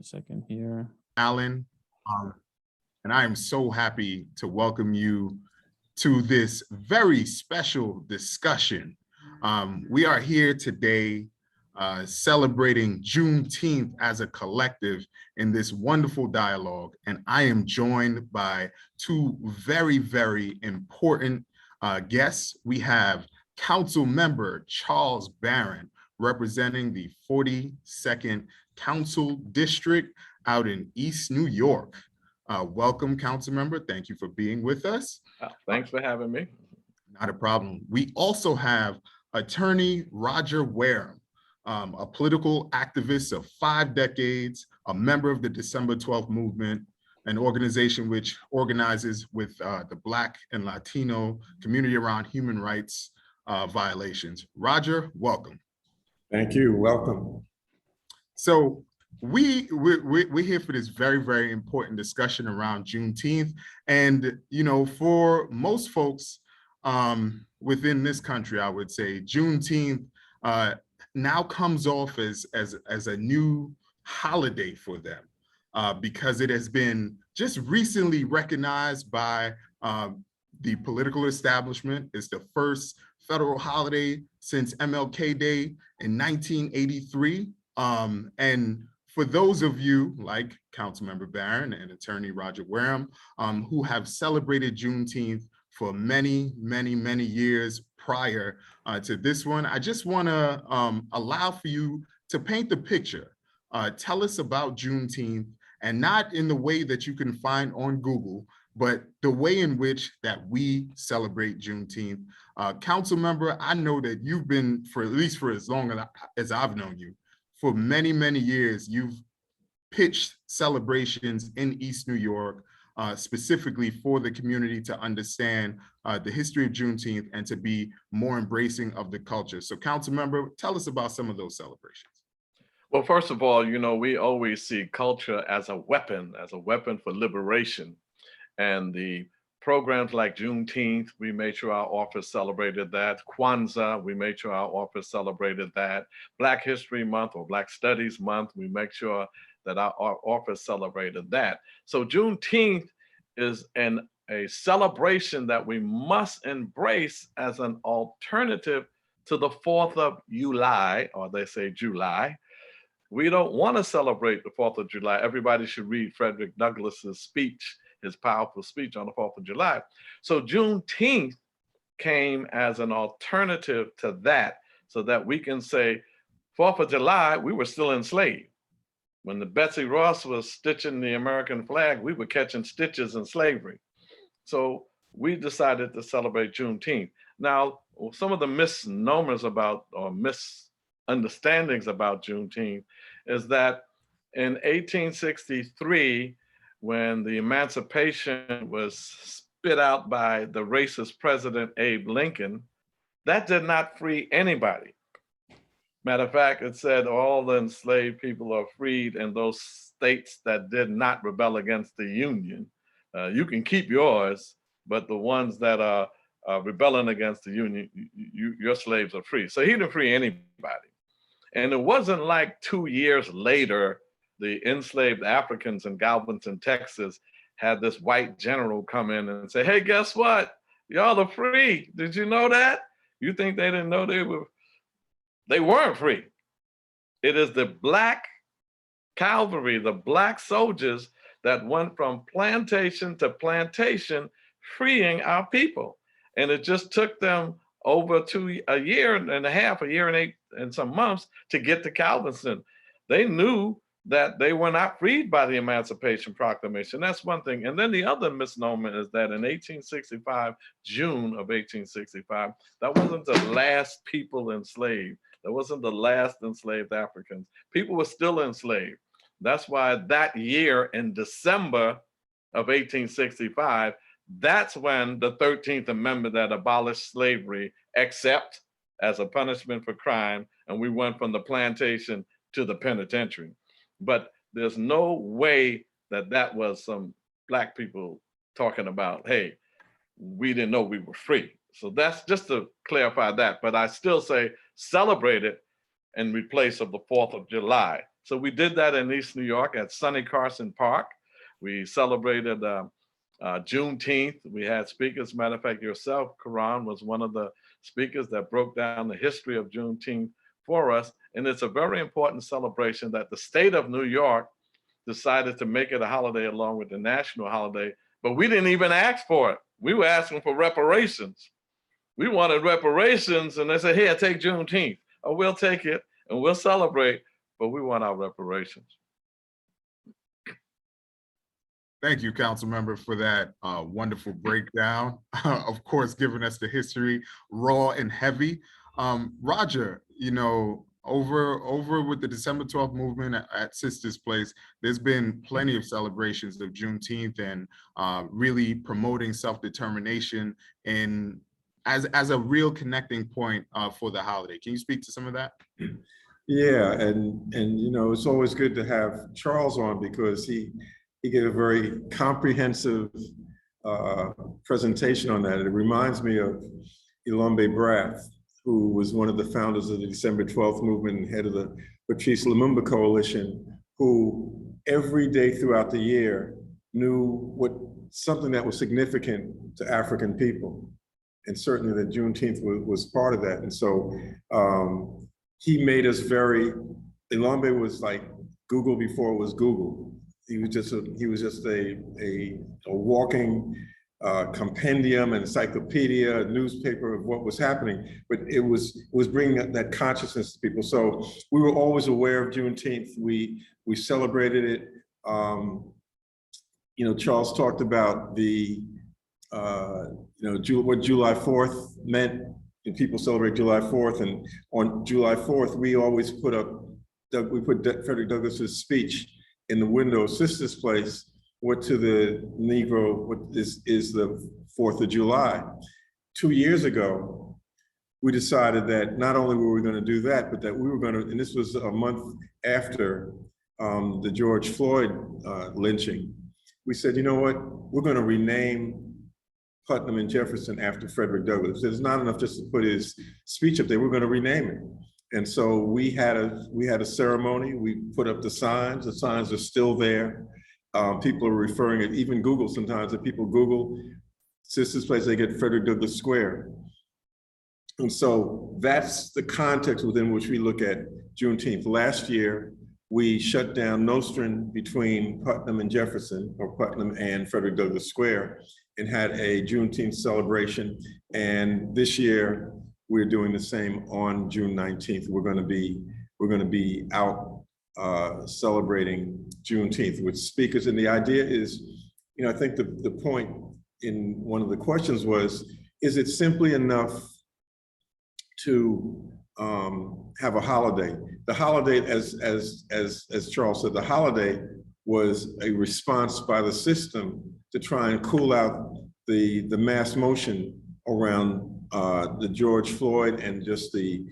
a second here. Alleyne, and I am so happy to welcome you to this very special discussion. We are here today celebrating Juneteenth as a collective in this wonderful dialogue, and I am joined by two very, very important guests. We have Councilmember Charles Barron, representing the 42nd Council District out in East New York. Welcome, Councilmember. Thank you for being with us. Thanks for having me. Not a problem. We also have Attorney Roger Wareham, a political activist of 5 decades, a member of the December 12th movement, an organization which organizes with the Black and Latino community around human rights violations. Roger, welcome. Thank you. Welcome. So we're here for this very, very important discussion around Juneteenth. And, you know, for most folks within this country, I would say Juneteenth now comes off as a new holiday for them because it has been just recently recognized by the political establishment. It's the first federal holiday since MLK Day in 1983. And for those of you like Councilmember Barron and Attorney Roger Wareham, who have celebrated Juneteenth for many, many, many years prior to this one, I just want to allow for you to paint the picture. Tell us about Juneteenth, and not in the way that you can find on Google, but the way in which that we celebrate Juneteenth. Councilmember, I know that you've been, for at least for as long as I've known you, for many, many years, you've pitched celebrations in East New York, specifically for the community to understand the history of Juneteenth and to be more embracing of the culture. So Councilmember, tell us about some of those celebrations. Well, first of all, you know, we always see culture as a weapon for liberation. And the programs like Juneteenth, we made sure our office celebrated that. Kwanzaa, we made sure our office celebrated that. Black History Month or Black Studies Month, we make sure that our office celebrated that. So Juneteenth is a celebration that we must embrace as an alternative to the 4th of July, or they say July. We don't want to celebrate the 4th of July. Everybody should read Frederick Douglass's speech, his powerful speech on the 4th of July. So Juneteenth came as an alternative to that, so that we can say, 4th of July, we were still enslaved. When the Betsy Ross was stitching the American flag, we were catching stitches in slavery. So we decided to celebrate Juneteenth. Now, some of the misnomers about, or misunderstandings about Juneteenth is that in 1863, when the emancipation was spit out by the racist President Abe Lincoln, that did not free anybody. Matter of fact, it said all the enslaved people are freed in those states that did not rebel against the Union. You can keep yours, but the ones that are rebelling against the Union, your slaves are free. So he didn't free anybody. And it wasn't like 2 years later, the enslaved Africans in Galveston, Texas, had this white general come in and say, hey, guess what? Y'all are free. Did you know that? You think they didn't know they weren't free. It is the Black cavalry, the Black soldiers that went from plantation to plantation, freeing our people. And it just took them over a year and a half, a year and 8 and some months to get to Galveston. They knew that they were not freed by the Emancipation Proclamation. That's one thing. And then the other misnomer is that in 1865, June of 1865, that wasn't the last people enslaved. That wasn't the last enslaved Africans. People were still enslaved. That's why that year in December of 1865, that's when the 13th Amendment that abolished slavery, except as a punishment for crime, and we went from the plantation to the penitentiary. But there's no way that that was some Black people talking about, hey, we didn't know we were free. So that's just to clarify that. But I still say celebrate it in replace of the 4th of July. So we did that in East New York at Sonny Carson Park. We celebrated Juneteenth. We had speakers. Matter of fact, yourself, Karon, was one of the speakers that broke down the history of Juneteenth for us. And it's a very important celebration that the state of New York decided to make it a holiday along with the national holiday, but we didn't even ask for it. We were asking for reparations. We wanted reparations, and they said, here, take Juneteenth. Oh, we'll take it and we'll celebrate, but we want our reparations. Thank you, Councilmember, for that wonderful breakdown. Of course, giving us the history, raw and heavy. Roger, you know, over with the December 12th movement at Sister's Place, there's been plenty of celebrations of Juneteenth and really promoting self-determination and as a real connecting point for the holiday. Can you speak to some of that? Yeah, and you know, it's always good to have Charles on because he gave a very comprehensive presentation on that. It reminds me of Ilombe Brath, who was one of the founders of the December 12th movement and head of the Patrice Lumumba Coalition, who every day throughout the year knew something that was significant to African people. And certainly that Juneteenth was part of that. And so he made us Ilombe was like Google before it was Google. He was just a walking compendium, encyclopedia, newspaper of what was happening, but it was bringing that consciousness to people. So we were always aware of Juneteenth. We celebrated it. You know, Charles talked about the you know, what July 4th meant. And people celebrate July 4th, and on July 4th, we always put Frederick Douglass's speech in the window of Sister's Place. What to the Negro, what is the 4th of July. 2 years ago, we decided that not only were we going to do that, but that we were going to, and this was a month after the George Floyd lynching, we said, you know what, we're going to rename Putnam and Jefferson after Frederick Douglass. It's not enough just to put his speech up there, we're going to rename it. And so we had a ceremony, we put up the signs are still there. People are referring it, even Google sometimes, if people Google Sister's Place, they get Frederick Douglass Square. And so that's the context within which we look at Juneteenth. Last year, we shut down Nostrand between Putnam and Jefferson, or Putnam and Frederick Douglass Square, and had a Juneteenth celebration. And this year, we're doing the same on June 19th. We're going to be out celebrating Juneteenth with speakers. And the idea is, you know, I think the point in one of the questions was, is it simply enough to have a holiday? The holiday, as Charles said, the holiday was a response by the system to try and cool out the mass motion around the George Floyd and just the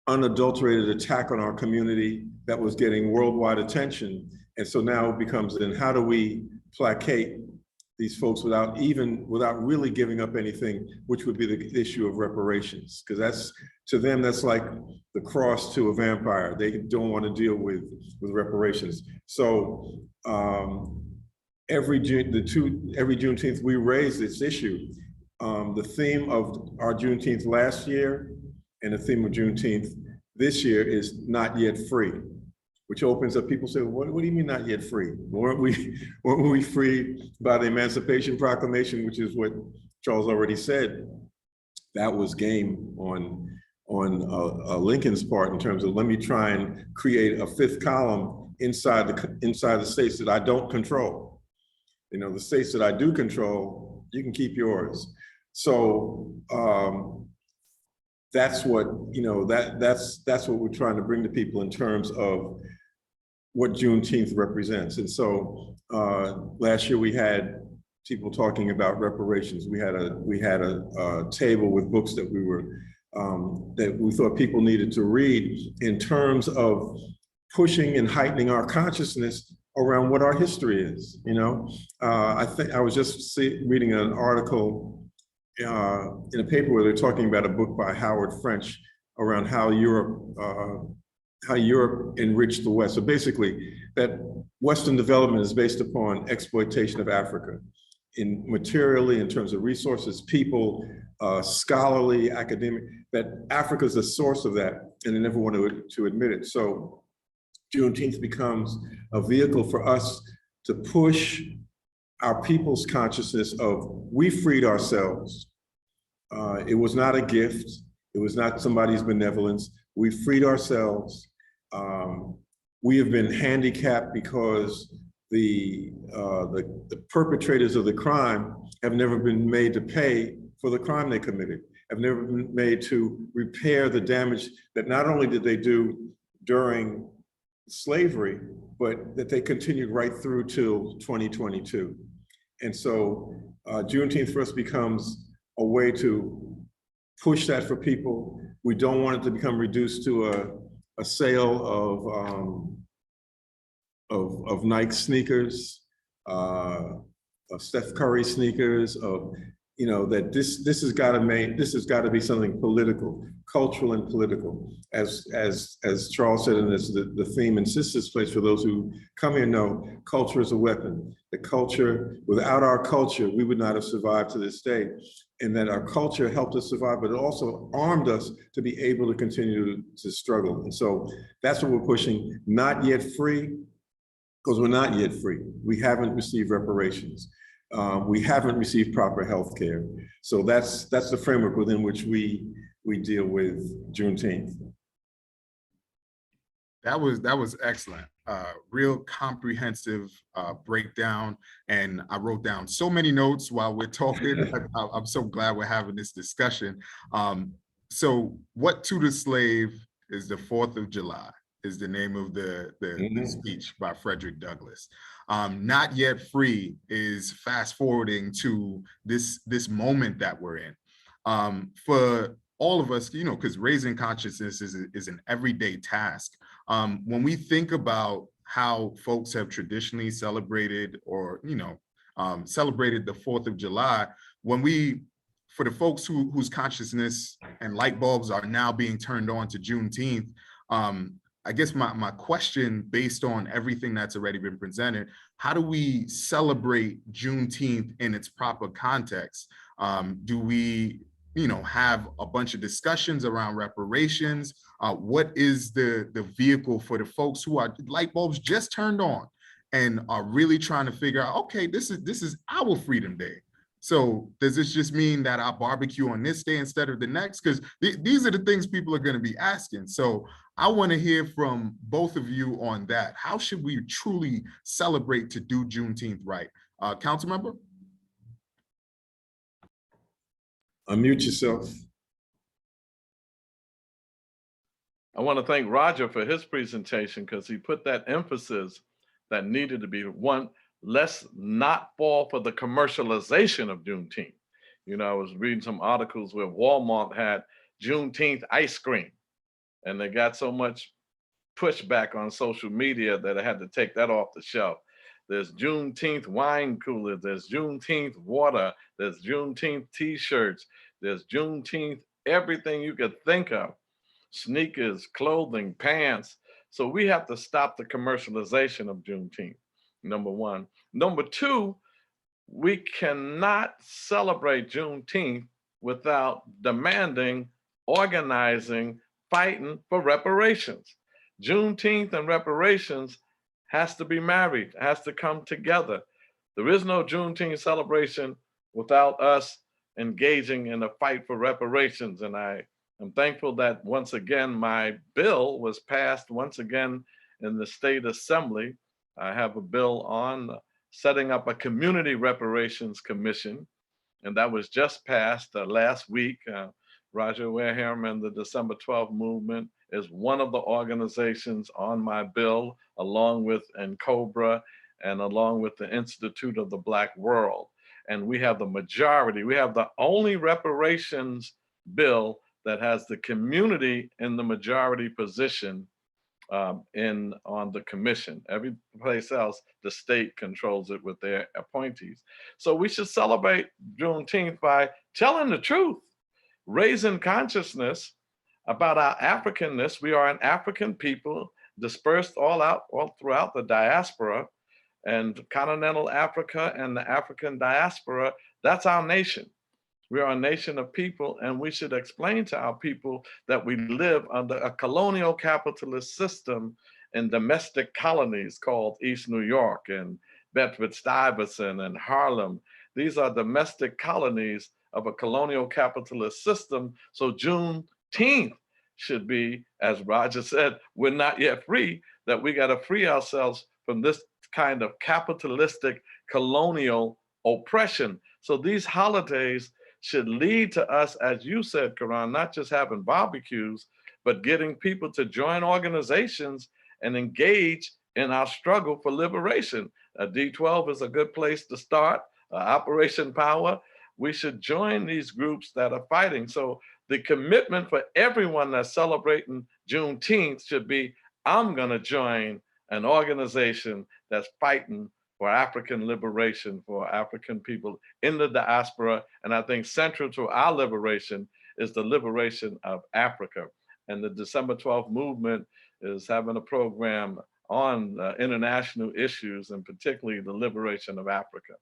unadulterated attack on our community that was getting worldwide attention. And so now it becomes, then how do we placate these folks without really giving up anything, which would be the issue of reparations? Because that's, to them, that's like the cross to a vampire. They don't want to deal with reparations. So every Juneteenth we raise this issue. The theme of our Juneteenth last year and the theme of Juneteenth this year is not yet free, which opens up, people say, what do you mean not yet free? Weren't we free by the Emancipation Proclamation, which is what Charles already said? That was game on Lincoln's part in terms of, let me try and create a fifth column inside the states that I don't control. You know, the states that I do control, you can keep yours. So that's what, you know, that's what we're trying to bring to people in terms of what Juneteenth represents. And so last year we had people talking about reparations. We had a table with books that we thought people needed to read in terms of pushing and heightening our consciousness around what our history is. You know, I think I was just reading an article in a paper where they're talking about a book by Howard French around how Europe how Europe enriched the West. So basically, that Western development is based upon exploitation of Africa, in materially, in terms of resources, people, scholarly, academic, that Africa is the source of that, and they never want to admit it. So Juneteenth becomes a vehicle for us to push our people's consciousness of, we freed ourselves. It was not a gift. It was not somebody's benevolence. We freed ourselves. We have been handicapped because the perpetrators of the crime have never been made to pay for the crime they committed, have never been made to repair the damage that not only did they do during slavery, but that they continued right through till 2022. And so Juneteenth for us becomes a way to push that for people. We don't want it to become reduced to a sale of Nike sneakers, of Steph Curry sneakers, of, you know, that this has got to be something political, cultural and political. As Charles said, and as the theme insists this place, for those who come here know, culture is a weapon. The culture, without our culture, we would not have survived to this day. And that our culture helped us survive, but it also armed us to be able to continue to struggle. And so that's what we're pushing. Not yet free, because we're not yet free. We haven't received reparations. We haven't received proper health care. So that's the framework within which we deal with Juneteenth. That was excellent. Real comprehensive breakdown. And I wrote down so many notes while we're talking. I'm so glad we're having this discussion. So What to the Slave is the 4th of July, is the name of the speech by Frederick Douglass. Not Yet Free is fast forwarding to this moment that we're in. For all of us, you know, because raising consciousness is an everyday task. When we think about how folks have traditionally celebrated, or, you know, celebrated the 4th of July, for the folks whose consciousness and light bulbs are now being turned on to Juneteenth, I guess my question, based on everything that's already been presented, how do we celebrate Juneteenth in its proper context? Do we, you know, have a bunch of discussions around reparations? What is the vehicle for the folks who are light bulbs just turned on and are really trying to figure out, okay, this is our Freedom Day. So does this just mean that I'll barbecue on this day instead of the next? Because these are the things people are going to be asking. So I want to hear from both of you on that. How should we truly celebrate to do Juneteenth right? Councilmember? Unmute yourself. I want to thank Roger for his presentation, because he put that emphasis that needed to be. One, let's not fall for the commercialization of Juneteenth. You know, I was reading some articles where Walmart had Juneteenth ice cream, and they got so much pushback on social media that I had to take that off the shelf. There's Juneteenth wine coolers, there's Juneteenth water, there's Juneteenth t-shirts, there's Juneteenth everything you could think of. Sneakers, clothing, pants. So we have to stop the commercialization of Juneteenth, number one. Number two, we cannot celebrate Juneteenth without demanding, organizing, fighting for reparations. Juneteenth and reparations has to be married, has to come together. There is no Juneteenth celebration without us engaging in a fight for reparations. And I am thankful that once again, my bill was passed once again in the State Assembly. I have a bill on setting up a community reparations commission, and that was just passed last week. Roger Wareham and the December 12th movement is one of the organizations on my bill, along with NCOBRA and along with the Institute of the Black World. And we have the majority, we have the only reparations bill that has the community in the majority position on the commission. Every place else, the state controls it with their appointees. So we should celebrate Juneteenth by telling the truth, raising consciousness about our Africanness. We are an African people dispersed all throughout the diaspora, and continental Africa and the African diaspora, that's our nation. We are a nation of people, and we should explain to our people that we live under a colonial capitalist system in domestic colonies called East New York and Bedford-Stuyvesant and Harlem. These are domestic colonies of a colonial capitalist system. So Juneteenth should be, as Roger said, we're not yet free, that we got to free ourselves from this kind of capitalistic colonial oppression. So these holidays should lead to us, as you said, Karon, not just having barbecues, but getting people to join organizations and engage in our struggle for liberation. D12 is a good place to start. Operation Power, we should join these groups that are fighting. So the commitment for everyone that's celebrating Juneteenth should be, I'm gonna join an organization that's fighting for African liberation, for African people in the diaspora. And I think central to our liberation is the liberation of Africa. And the December 12th movement is having a program on international issues, and particularly the liberation of Africa.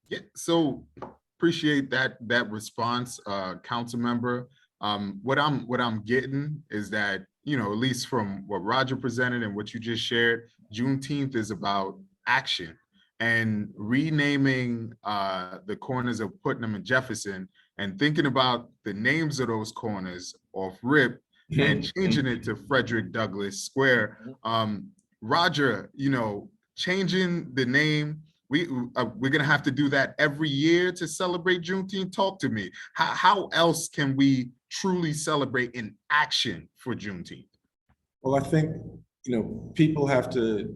Yeah, so appreciate that response, council member. What I'm getting is that, you know, at least from what Roger presented and what you just shared, Juneteenth is about action and renaming the corners of Putnam and Jefferson and thinking about the names of those corners off rip and changing it to Frederick Douglass Square. Roger, you know, changing the name, we're gonna have to do that every year to celebrate Juneteenth. Talk to me. How else can we truly celebrate in action for Juneteenth? Well, I think, you know, people have to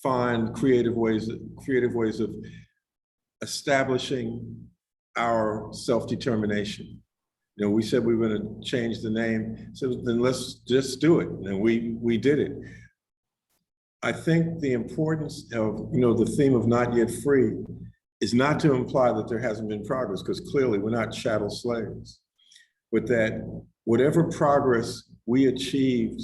find creative ways of establishing our self-determination. You know, we said we were going to change the name, so then let's just do it, and we did it. I think the importance of, you know, the theme of not yet free is not to imply that there hasn't been progress, because clearly we're not chattel slaves, but that whatever progress we achieved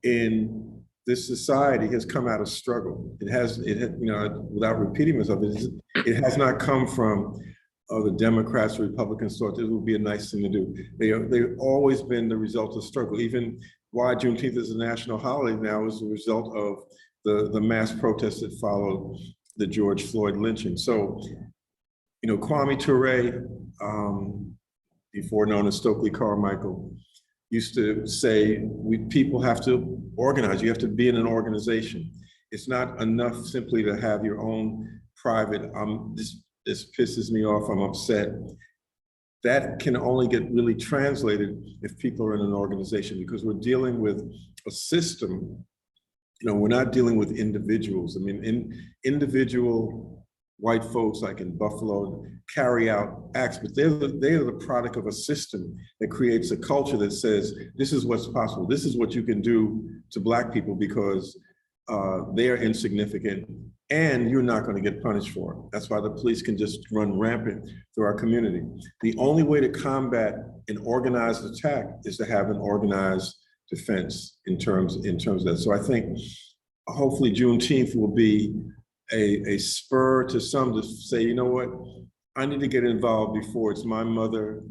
in this society has come out of struggle. It has, you know, without repeating myself, it has not come from the Democrats or Republicans thought this would be a nice thing to do. They've always been the result of struggle. Even why Juneteenth is a national holiday now is the result of the mass protests that followed the George Floyd lynching. So, you know, Kwame Ture, before known as Stokely Carmichael, used to say, people have to organize. You have to be in an organization. It's not enough simply to have your own private, this pisses me off, I'm upset. That can only get really translated if people are in an organization, because we're dealing with a system. You know, we're not dealing with individuals. I mean, individual white folks like in Buffalo carry out acts, but they are the product of a system that creates a culture that says, this is what's possible. This is what you can do to Black people because they're insignificant and you're not going to get punished for it. That's why the police can just run rampant through our community. The only way to combat an organized attack is to have an organized defense in terms of that. So I think hopefully Juneteenth will be a spur to some to say, you know what, I need to get involved before it's my mother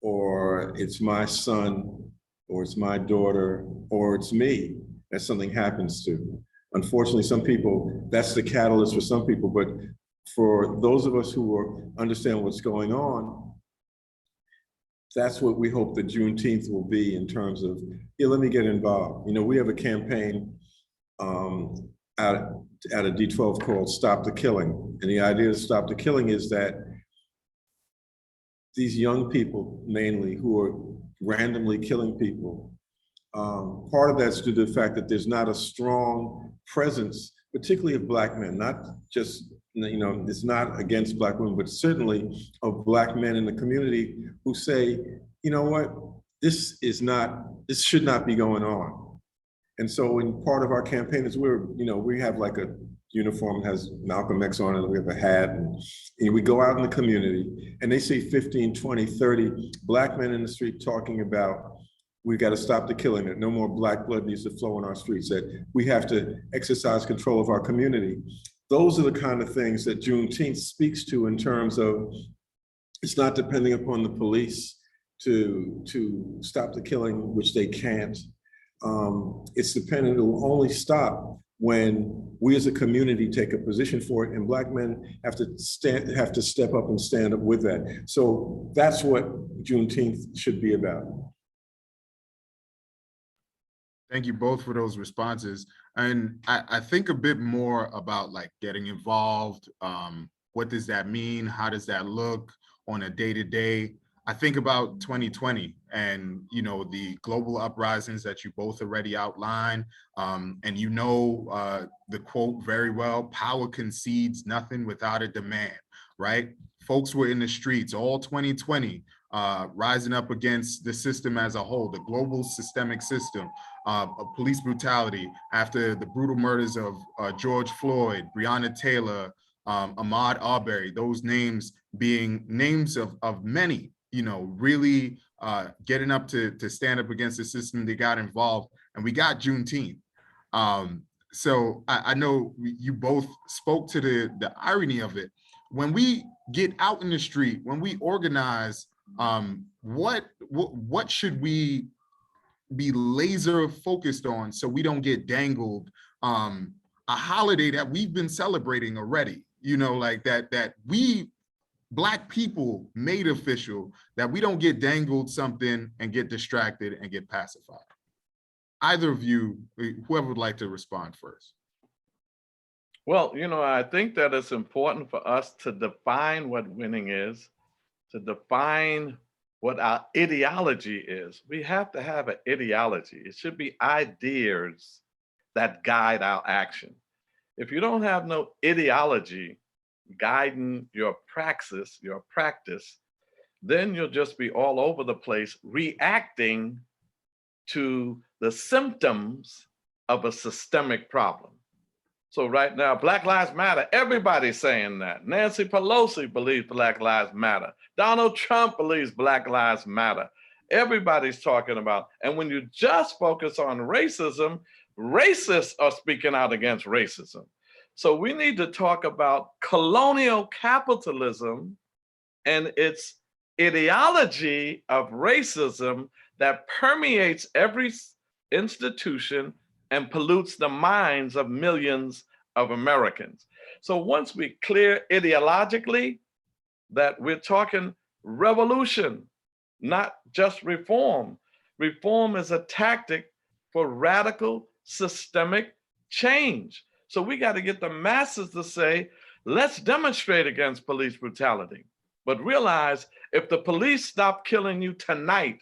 or it's my son or it's my daughter or it's me that something happens to. Unfortunately, some people, that's the catalyst for some people, but for those of us who understand what's going on, that's what we hope that Juneteenth will be in terms of, yeah, let me get involved. You know, we have a campaign at a D12 called Stop the Killing. And the idea of Stop the Killing is that these young people, mainly, who are randomly killing people, part of that's due to the fact that there's not a strong presence, particularly of Black men, not just, you know, it's not against Black women, but certainly of Black men in the community who say, you know what, this should not be going on. And so in part of our campaign is we have like a uniform has Malcolm X on it, we have a hat, and we go out in the community and they see 15, 20, 30 Black men in the street talking about, we got to stop the killing, that no more Black blood needs to flow in our streets, that we have to exercise control of our community. Those are the kind of things that Juneteenth speaks to in terms of, it's not depending upon the police to stop the killing, which they can't. It's dependent, it will only stop when we as a community take a position for it, and Black men have to step up and stand up with that. So that's what Juneteenth should be about. Thank you both for those responses. And I think a bit more about like getting involved. What does that mean? How does that look on a day-to-day? I think about 2020 and, the global uprisings that you both already outlined. And the quote very well, power concedes nothing without a demand, right? Folks were in the streets all 2020, rising up against the system as a whole, the global systemic system of police brutality after the brutal murders of George Floyd, Breonna Taylor, Ahmaud Arbery, those names being names of many, really getting up to stand up against the system. They got involved, and we got Juneteenth. So I know you both spoke to the irony of it. When we get out in the street, when we organize, what should we be laser focused on so we don't get dangled a holiday that we've been celebrating already, like that we Black people made official, that we don't get dangled something and get distracted and get pacified. Either of you, whoever would like to respond first. Well, I think that it's important for us to define what winning is, to define what our ideology is. We have to have an ideology. It should be ideas that guide our action. If you don't have no ideology guiding your practice, then you'll just be all over the place reacting to the symptoms of a systemic problem. So right now, Black Lives Matter, everybody's saying that. Nancy Pelosi believes Black Lives Matter. Donald Trump believes Black Lives Matter. Everybody's talking about, and when you just focus on racism, racists are speaking out against racism. So we need to talk about colonial capitalism and its ideology of racism that permeates every institution and pollutes the minds of millions of Americans. So once we clear ideologically that we're talking revolution, not just reform. Reform is a tactic for radical systemic change. So we got to get the masses to say, let's demonstrate against police brutality. But realize if the police stopped killing you tonight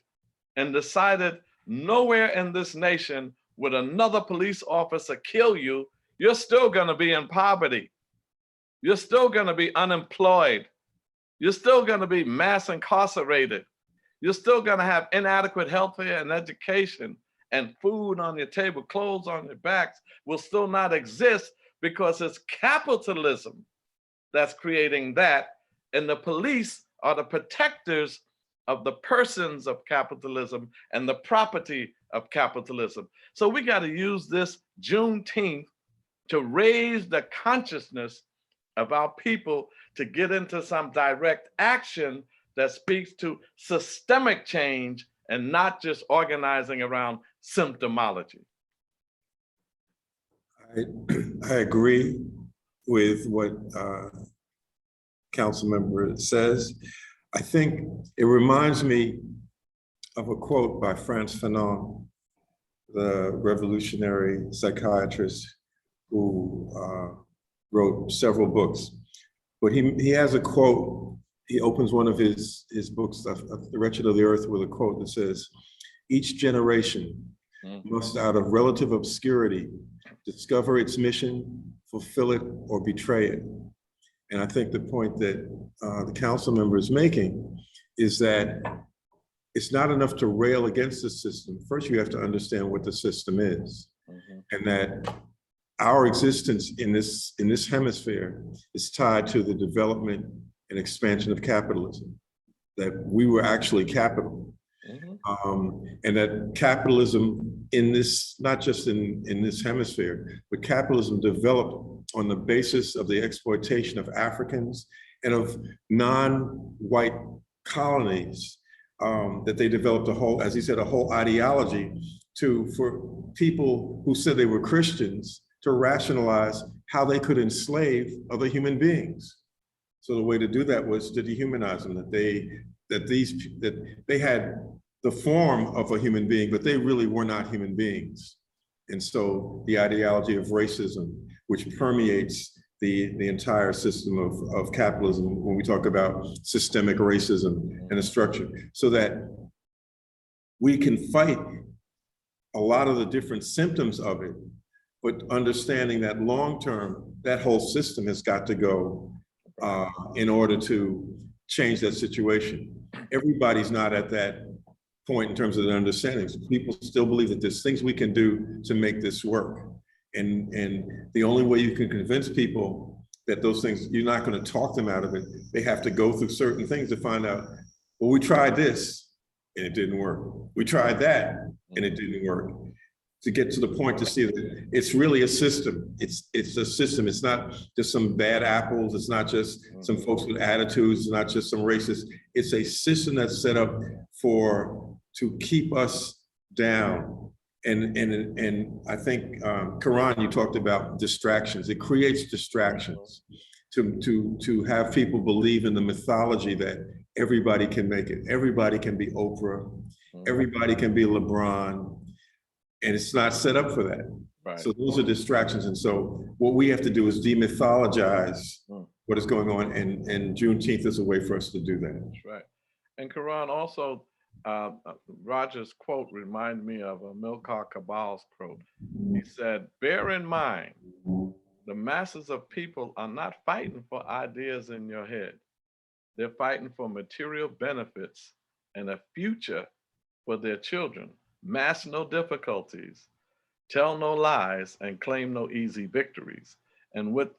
and decided nowhere in this nation would another police officer kill you, you're still going to be in poverty. You're still going to be unemployed. You're still going to be mass incarcerated. You're still going to have inadequate health care and education, and food on your table, clothes on your backs will still not exist because it's capitalism that's creating that. And the police are the protectors of the persons of capitalism and the property of capitalism. So we got to use this Juneteenth to raise the consciousness of our people to get into some direct action that speaks to systemic change and not just organizing around symptomology. I agree with what Councilmember says. I think it reminds me of a quote by Frantz Fanon, the revolutionary psychiatrist who wrote several books. But he has a quote. He opens one of his books, The Wretched of the Earth, with a quote that says, "Each generation must, out of relative obscurity, discover its mission, fulfill it, or betray it." And I think the point that the council member is making is that it's not enough to rail against the system. First, you have to understand what the system is. and that our existence in this hemisphere is tied to the development and expansion of capitalism, that we were actually capital. And that capitalism in this, not just in this hemisphere, but capitalism developed on the basis of the exploitation of Africans and of non-white colonies, that they developed a whole, as he said, a whole ideology for people who said they were Christians to rationalize how they could enslave other human beings. So the way to do that was to dehumanize them, that they had the form of a human being, but they really were not human beings. And so the ideology of racism, which permeates the entire system of capitalism, when we talk about systemic racism and a structure, so that we can fight a lot of the different symptoms of it, but understanding that long-term, that whole system has got to go in order to change that situation. Everybody's not at that point in terms of the understandings. People still believe that there's things we can do to make this work. And the only way you can convince people that those things, you're not going to talk them out of it. They have to go through certain things to find out, well, we tried this and it didn't work. We tried that and it didn't work. To get to the point to see that it's really a system. It's a system. It's not just some bad apples. It's not just some folks with attitudes. It's not just some racists. It's a system that's set up to keep us down. And I think, Karon, you talked about distractions. It creates distractions to have people believe in the mythology that everybody can make it. Everybody can be Oprah. Everybody can be LeBron. And it's not set up for that. Right. So those are distractions. And so what we have to do is demythologize what is going on. And Juneteenth is a way for us to do that. That's right. And Karon, also, Roger's quote reminded me of a Amilcar Cabal's quote. He said, "Bear in mind, the masses of people are not fighting for ideas in your head. They're fighting for material benefits and a future for their children. Mask no difficulties, tell no lies, and claim no easy victories." And what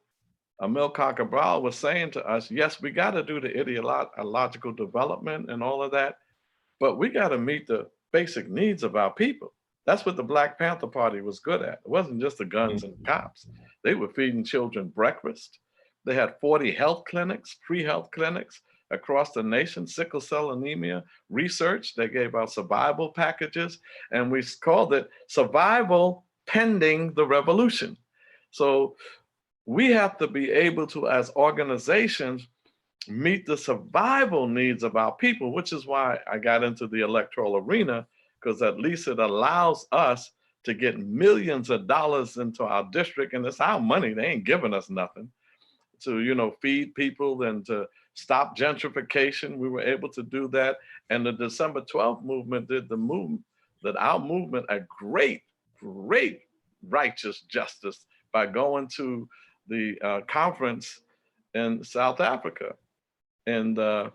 Amilcar Cabral was saying to us, yes, we got to do the ideological development and all of that, but we got to meet the basic needs of our people. That's what the Black Panther Party was good at. It wasn't just the guns and cops. They were feeding children breakfast. They had 40 health clinics, free health clinics across the nation, sickle cell anemia research. They gave out survival packages, and we called it survival pending the revolution. So we have to be able to, as organizations, meet the survival needs of our people, which is why I got into the electoral arena, because at least it allows us to get millions of dollars into our district, and it's our money. They ain't giving us nothing to, feed people and to stop gentrification. We were able to do that. And the December 12th movement did our movement a great, great righteous justice by going to the conference in South Africa and the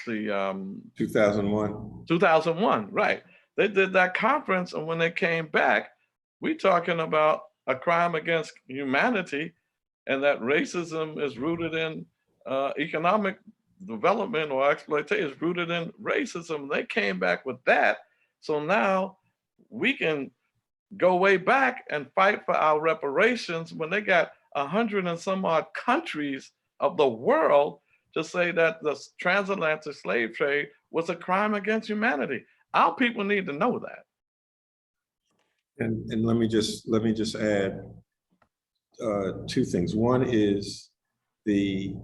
2001. 2001, right. They did that conference, and when they came back, we talking about a crime against humanity, and that racism is rooted in economic development or exploitation is rooted in racism. They came back with that. So now we can go way back and fight for our reparations when they got 100 and some odd countries of the world to say that the transatlantic slave trade was a crime against humanity. Our people need to know that. And let me just add two things. One is the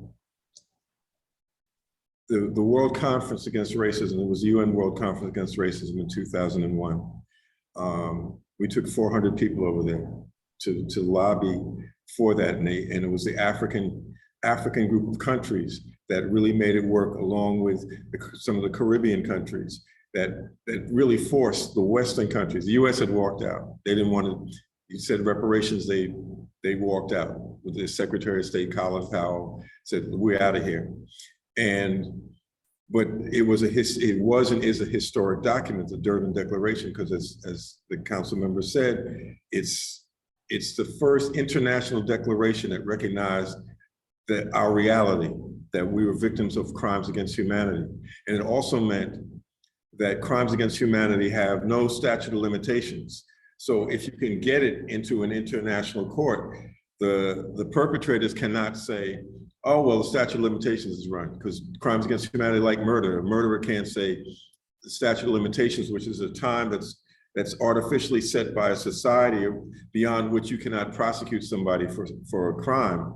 World Conference Against Racism. It was the UN World Conference Against Racism in 2001. We took 400 people over there to lobby for that, and it was the African group of countries that really made it work, along with some of the Caribbean countries that really forced the Western countries. The US had walked out. They didn't want to, you said reparations, they walked out. With the Secretary of State, Colin Powell, said, we're out of here. And but it was and is a historic document, the Durban Declaration, because as the council member said, it's the first international declaration that recognized that our reality, that we were victims of crimes against humanity. And it also meant that crimes against humanity have no statute of limitations. So if you can get it into an international court, the perpetrators cannot say, oh, well, the statute of limitations is run, because crimes against humanity, like murder, a murderer can't say the statute of limitations, which is a time that's artificially set by a society beyond which you cannot prosecute somebody for a crime.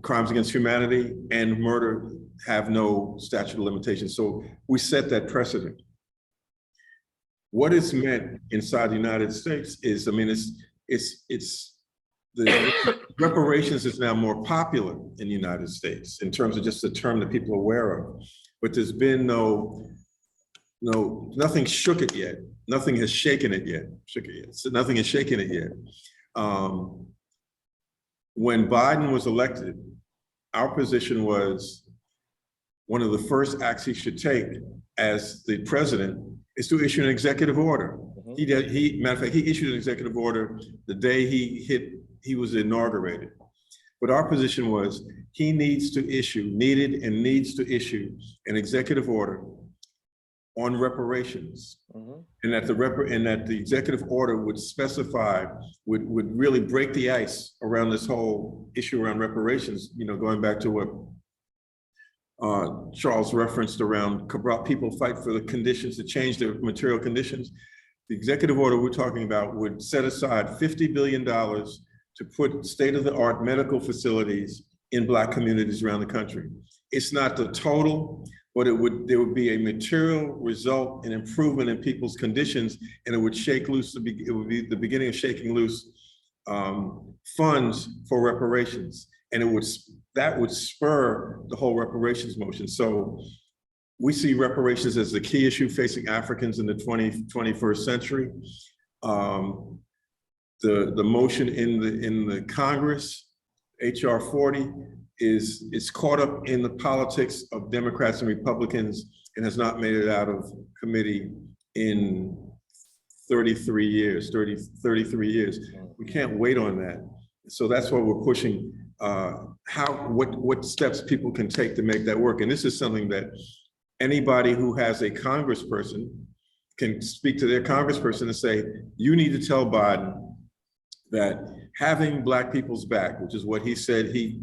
Crimes against humanity and murder have no statute of limitations. So we set that precedent. What is meant inside the United States is, I mean, the reparations is now more popular in the United States in terms of just a term that people are aware of, but there's been nothing shook it yet. Nothing has shaken it yet. So nothing has shaken it yet. When Biden was elected, our position was one of the first acts he should take as the president is to issue an executive order. Matter of fact, he issued an executive order the day he was inaugurated. But our position was he needs to issue an executive order on reparations, and that the executive order would specify, would really break the ice around this whole issue around reparations. You know, going back to what Charles referenced around people fight for the conditions to change their material conditions. The executive order we're talking about would set aside $50 billion to put state-of-the-art medical facilities in Black communities around the country. It's not the total, but there would be a material result in improvement in people's conditions, and it would shake loose, it would be the beginning of shaking loose funds for reparations. And that would spur the whole reparations motion. So we see reparations as the key issue facing Africans in the 21st century. The motion in the Congress, HR 40, is caught up in the politics of Democrats and Republicans and has not made it out of committee in 33 years. We can't wait on that. So that's why we're pushing what steps people can take to make that work. And this is something that anybody who has a congressperson can speak to their congressperson and say, you need to tell Biden that having Black people's back, which is what he said, he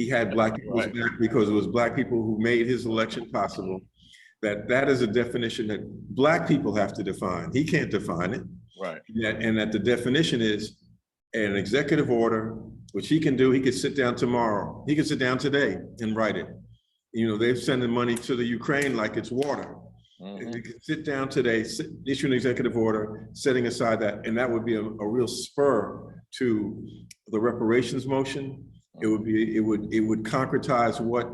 had Black people's back because it was Black people who made his election possible, that is a definition that Black people have to define. He can't define it. Right. And that the definition is an executive order, which he can do. He could sit down tomorrow. He could sit down today and write it. You know, they're sending money to the Ukraine like it's water. You could sit down today, issue an executive order, setting aside that, and that would be a real spur to the reparations motion. It would concretize what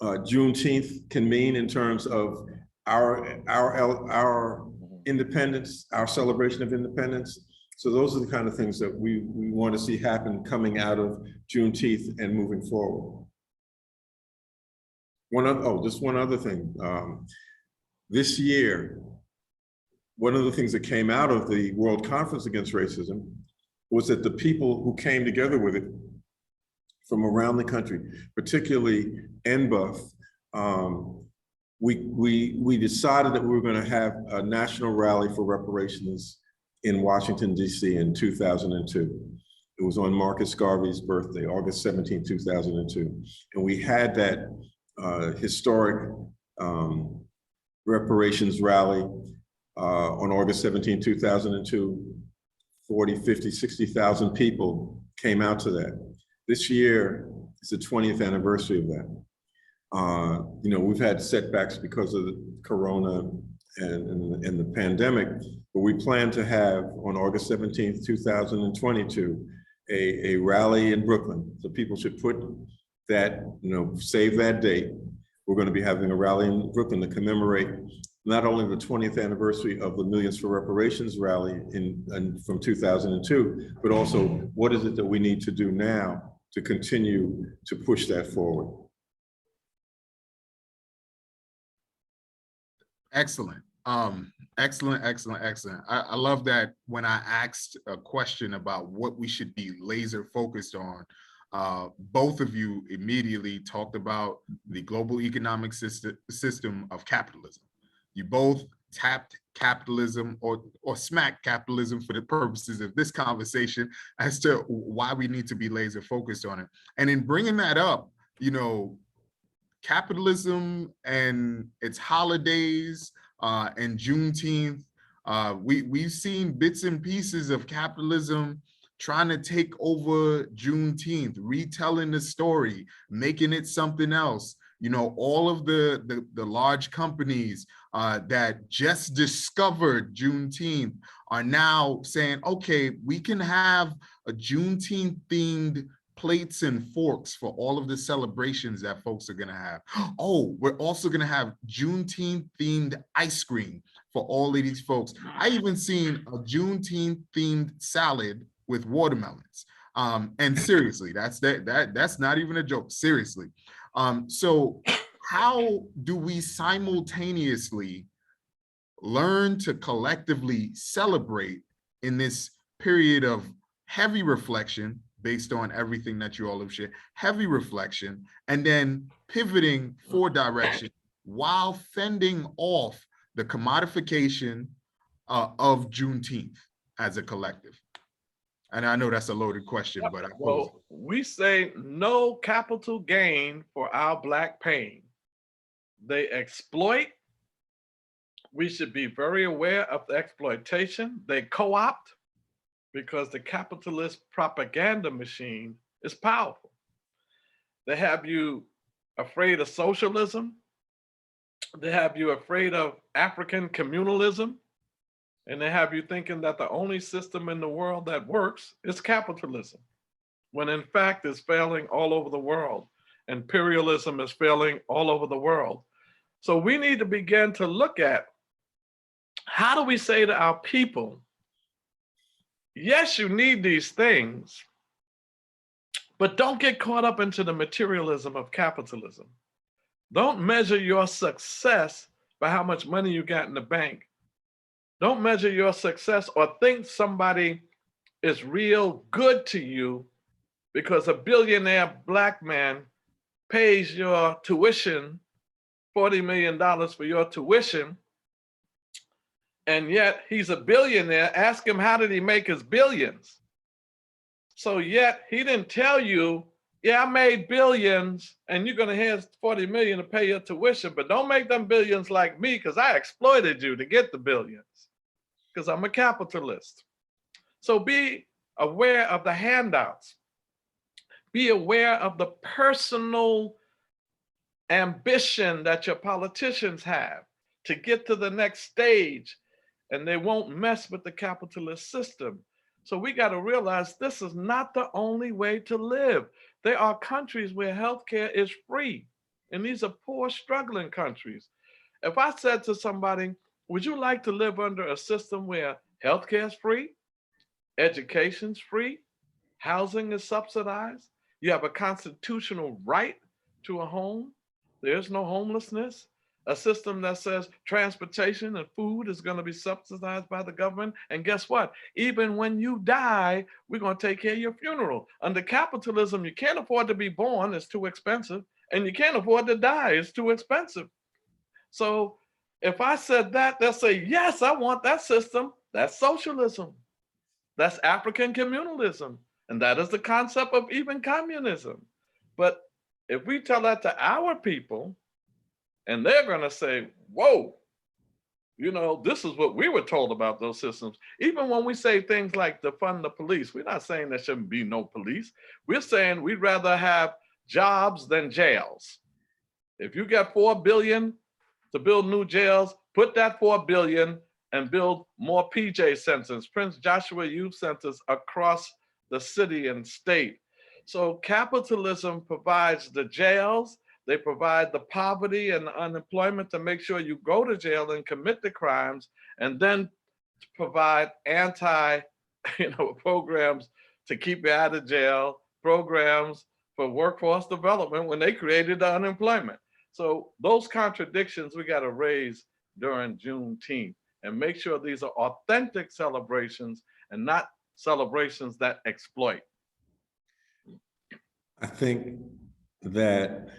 Juneteenth can mean in terms of our independence, our celebration of independence. So those are the kind of things that we want to see happen coming out of Juneteenth and moving forward. Just one other thing. This year, one of the things that came out of the World Conference Against Racism was that the people who came together with it from around the country, particularly NBUF, we decided that we were going to have a national rally for reparations in Washington, D.C. in 2002. It was on Marcus Garvey's birthday, August 17, 2002. And we had that historic reparations rally on August 17, 2002. 40, 50, 60,000 people came out to that. This year is the 20th anniversary of that. You know, we've had setbacks because of the Corona and the pandemic, but we plan to have on August 17th, 2022, a rally in Brooklyn. So people should put that, you know, save that date. We're going to be having a rally in Brooklyn to commemorate not only the 20th anniversary of the Millions for Reparations rally from 2002, but also what is it that we need to do now to continue to push that forward. Excellent. Excellent. I love that when I asked a question about what we should be laser focused on, both of you immediately talked about the global economic system of capitalism. You both tapped capitalism or smacked capitalism for the purposes of this conversation as to why we need to be laser focused on it. And in bringing that up, you know, capitalism and its holidays and Juneteenth, we've seen bits and pieces of capitalism trying to take over Juneteenth, retelling the story, making it something else. You know, all of the large companies that just discovered Juneteenth are now saying, okay, we can have a Juneteenth themed plates and forks for all of the celebrations that folks are gonna have. Oh, we're also gonna have Juneteenth themed ice cream for all of these folks. I even seen a Juneteenth themed salad with watermelons. And seriously, that's not even a joke, seriously. So how do we simultaneously learn to collectively celebrate in this period of heavy reflection based on everything that you all have shared, heavy reflection, and then pivoting for direction while fending off the commodification of Juneteenth as a collective? And I know that's a loaded question, but well, we say no capital gain for our Black pain. They exploit. We should be very aware of the exploitation. They co-opt, because the capitalist propaganda machine is powerful. They have you afraid of socialism. They have you afraid of African communalism. And they have you thinking that the only system in the world that works is capitalism, when in fact it's failing all over the world. Imperialism is failing all over the world. So we need to begin to look at, how do we say to our people, yes, you need these things, but don't get caught up into the materialism of capitalism. Don't measure your success by how much money you got in the bank. Don't measure your success or think somebody is real good to you because a billionaire Black man pays your tuition, $40 million for your tuition, and yet he's a billionaire. Ask him, how did he make his billions? So yet he didn't tell you, yeah, I made billions and you're gonna have 40 million to pay your tuition, but don't make them billions like me, because I exploited you to get the billions, because I'm a capitalist. So be aware of the handouts. Be aware of the personal ambition that your politicians have to get to the next stage, and they won't mess with the capitalist system. So we got to realize this is not the only way to live. There are countries where healthcare is free, and these are poor, struggling countries. If I said to somebody, would you like to live under a system where healthcare is free, education's free, housing is subsidized, you have a constitutional right to a home, there's no homelessness, a system that says transportation and food is going to be subsidized by the government, and guess what? Even when you die, we're going to take care of your funeral. Under capitalism, you can't afford to be born, it's too expensive, and you can't afford to die, it's too expensive. So if I said that, they'll say, yes, I want that system. That's socialism. That's African communalism. And that is the concept of even communism. But if we tell that to our people, and they're going to say, whoa, you know, this is what we were told about those systems. Even when we say things like defund the police, we're not saying there shouldn't be no police. We're saying we'd rather have jobs than jails. If you get $4 billion to build new jails, put that $4 billion and build more PJ centers, Prince Joshua Youth Centers across the city and state. So capitalism provides the jails, they provide the poverty and the unemployment to make sure you go to jail and commit the crimes, and then provide anti, programs to keep you out of jail, programs for workforce development when they created the unemployment. So those contradictions we got to raise during Juneteenth, and make sure these are authentic celebrations and not celebrations that exploit. I think that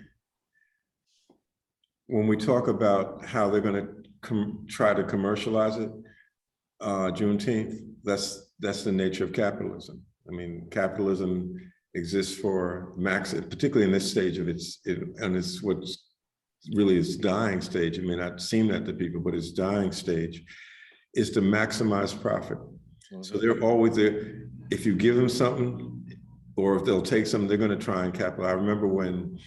when we talk about how they're going to try to commercialize it, Juneteenth, that's the nature of capitalism. I mean, capitalism exists for particularly in this stage of and it's what's really its dying stage. It may not seem that to people, but its dying stage is to maximize profit. So they're always there. If you give them something, or if they'll take something, they're going to try and capitalize. I remember when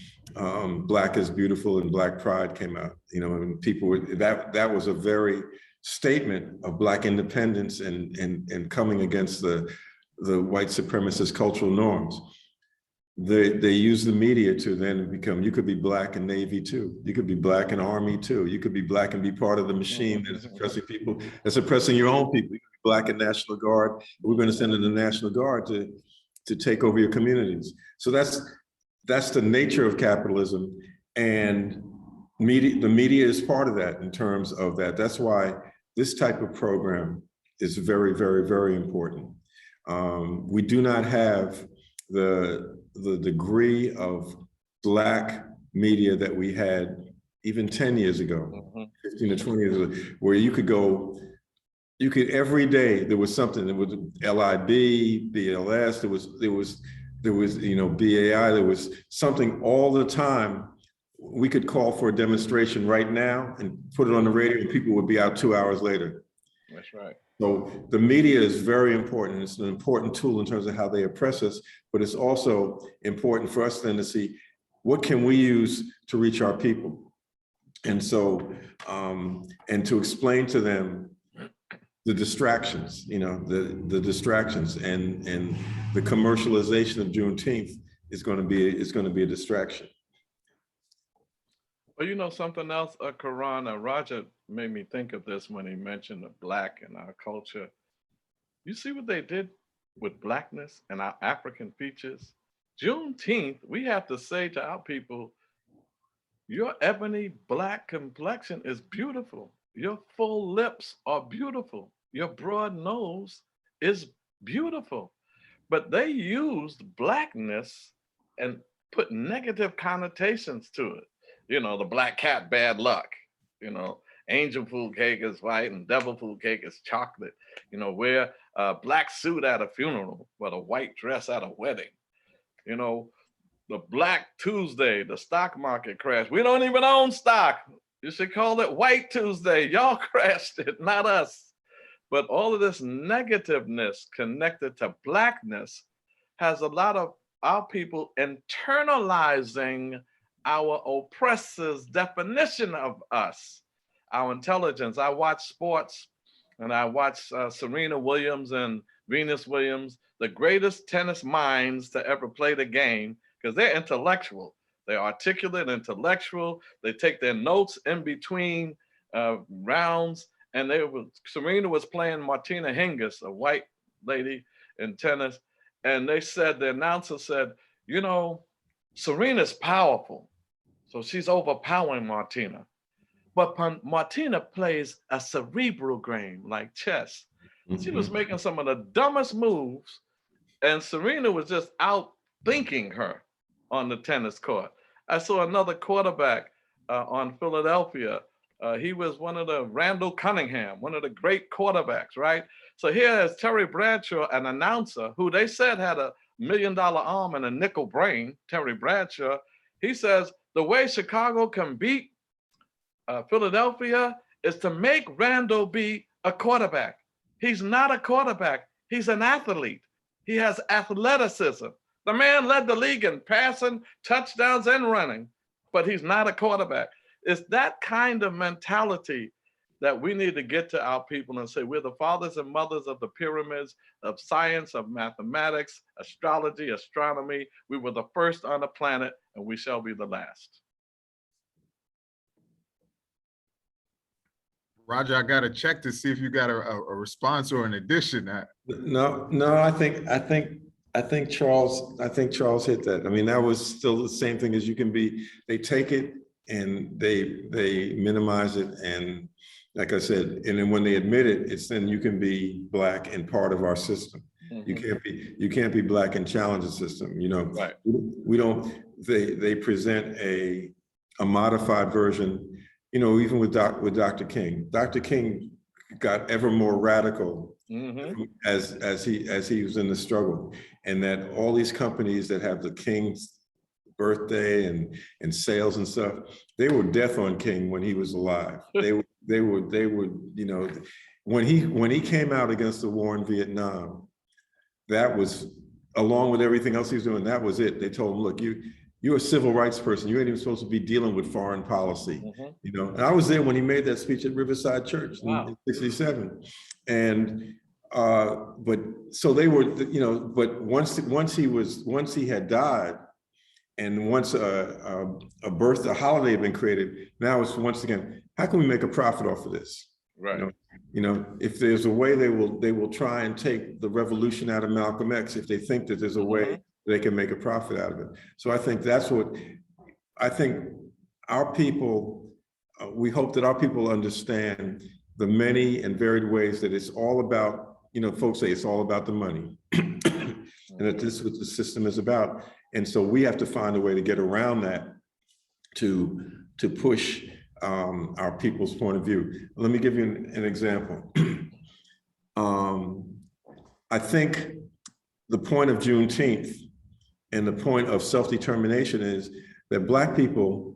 Black is Beautiful and Black Pride came out, you know, and people were, that was a very statement of Black independence and coming against the white supremacist cultural norms. They use the media to then become, you could be Black and Navy too. You could be Black and Army too. You could be Black and be part of the machine that is oppressing people, that's oppressing your own people. You could be Black and National Guard. We're going to send in the National Guard to take over your communities. So that's the nature of capitalism, and the media is part of that in terms of that. That's why this type of program is very, very, very important. We do not have the degree of Black media that we had even 10 years ago, 15 to 20 years ago, where you could go, every day there was something. There was LIB, BLS, there was you know, BAI, there was something all the time. We could call for a demonstration right now and put it on the radio and people would be out 2 hours later. That's right. So the media is very important. It's an important tool in terms of how they oppress us, but it's also important for us then to see what can we use to reach our people. And so, and to explain to them the distractions, you know, the distractions and the commercialization of Juneteenth is going to be a distraction. Well, you know, something else, Karon, Roger made me think of this when he mentioned the Black in our culture. You see what they did with Blackness and our African features? Juneteenth, we have to say to our people, your ebony Black complexion is beautiful. Your full lips are beautiful. Your broad nose is beautiful. But they used Blackness and put negative connotations to it. You know, the black cat, bad luck. You know, angel food cake is white and devil food cake is chocolate. You know, wear a black suit at a funeral, but a white dress at a wedding. You know, the Black Tuesday, the stock market crash. We don't even own stock. You should call it White Tuesday. Y'all crashed it, not us. But all of this negativeness connected to Blackness has a lot of our people internalizing our oppressors' definition of us, our intelligence. I watch sports and I watch Serena Williams and Venus Williams, the greatest tennis minds to ever play the game, because they're intellectual. They're articulate, intellectual. They take their notes in between rounds. And Serena was playing Martina Hingis, a white lady in tennis. And they said, the announcer said, you know, Serena's powerful. So she's overpowering Martina. But Martina plays a cerebral game like chess. She was making some of the dumbest moves, and Serena was just out thinking her on the tennis court. I saw another quarterback on Philadelphia. He was one of the Randall Cunningham, one of the great quarterbacks, right? So here is Terry Bradshaw, an announcer who they said had a $1 million arm and a nickel brain, Terry Bradshaw. He says, the way Chicago can beat Philadelphia is to make Randall be a quarterback. He's not a quarterback. He's an athlete. He has athleticism. The man led the league in passing, touchdowns, and running, but he's not a quarterback. It's that kind of mentality that we need to get to our people and say, we're the fathers and mothers of the pyramids, of science, of mathematics, astrology, astronomy. We were the first on the planet, and we shall be the last. Roger, I got to check to see if you got a response or an addition. No, I think Charles hit that. I mean, that was still the same thing as you can be. They take it and they minimize it, and like I said, and then when they admit it, it's then you can be Black and part of our system. You can't be Black and challenge the system. You know, Right. we don't. They present a modified version. You know, even with Dr. King. Dr. King got ever more radical as he was in the struggle, and that all these companies that have the King's birthday and sales and stuff, they were death on King when he was alive. They would, you know, when he came out against the war in Vietnam, that was, along with everything else he was doing, that was it. They told him, look, you're a civil rights person. You ain't even supposed to be dealing with foreign policy. You know, and I was there when he made that speech at Riverside Church in '67. And but so they were, you know, but once he had died, and once a holiday had been created, now it's once again, how can we make a profit off of this? Right. You know, if there's a way, they will try and take the revolution out of Malcolm X if they think that there's a way they can make a profit out of it. So I think that's what our people, we hope that our people understand the many and varied ways that it's all about, you know, folks say it's all about the money. And that this is what the system is about. And so we have to find a way to get around that to push our people's point of view. Let me give you an example. I think the point of Juneteenth and the point of self-determination is that Black people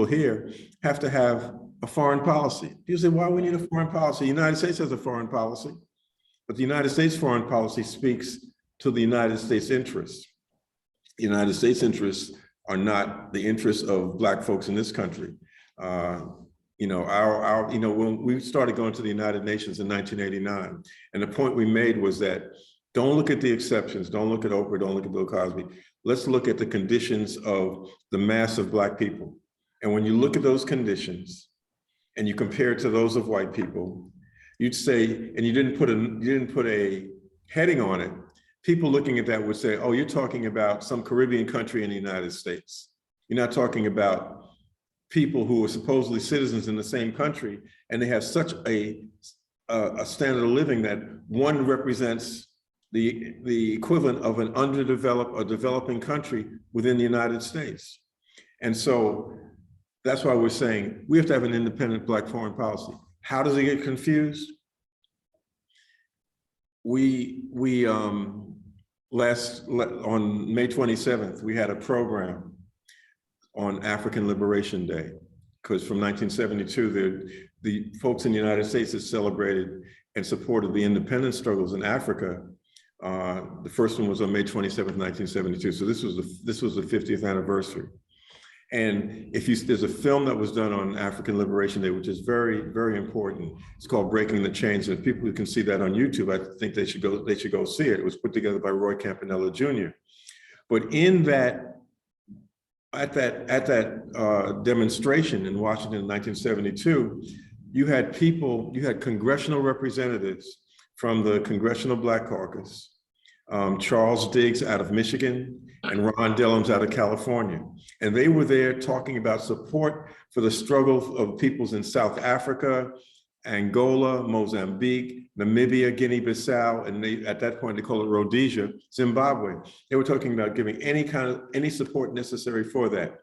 here have to have a foreign policy. People say, why we need a foreign policy? The United States has a foreign policy, but the United States foreign policy speaks to the United States interests. The United States interests are not the interests of Black folks in this country. You know, you know, when we started going to the United Nations in 1989, and the point we made was that don't look at the exceptions, don't look at Oprah, don't look at Bill Cosby. Let's look at the conditions of the mass of Black people. And when you look at those conditions and you compare it to those of white people, you'd say, and you didn't put a heading on it, people looking at that would say, oh, you're talking about some Caribbean country in the United States. You're not talking about people who are supposedly citizens in the same country, and they have such a standard of living that one represents the equivalent of an underdeveloped or developing country within the United States. And so that's why we're saying we have to have an independent Black foreign policy. How does it get confused? On May 27th, we had a program on African Liberation Day, because from 1972, the folks in the United States that celebrated and supported the independence struggles in Africa. The first one was on May 27th, 1972. So this was the 50th anniversary. And there's a film that was done on African Liberation Day, which is very, very important. It's called Breaking the Chains. And if people can see that on YouTube, I think they should go see it. It was put together by Roy Campanella Jr. But in that, at that demonstration in Washington in 1972, you had congressional representatives from the Congressional Black Caucus, Charles Diggs out of Michigan, and Ron Dellums out of California. And they were there talking about support for the struggle of peoples in South Africa, Angola, Mozambique, Namibia, Guinea-Bissau, and at that point they call it Rhodesia, Zimbabwe. They were talking about giving any support necessary for that.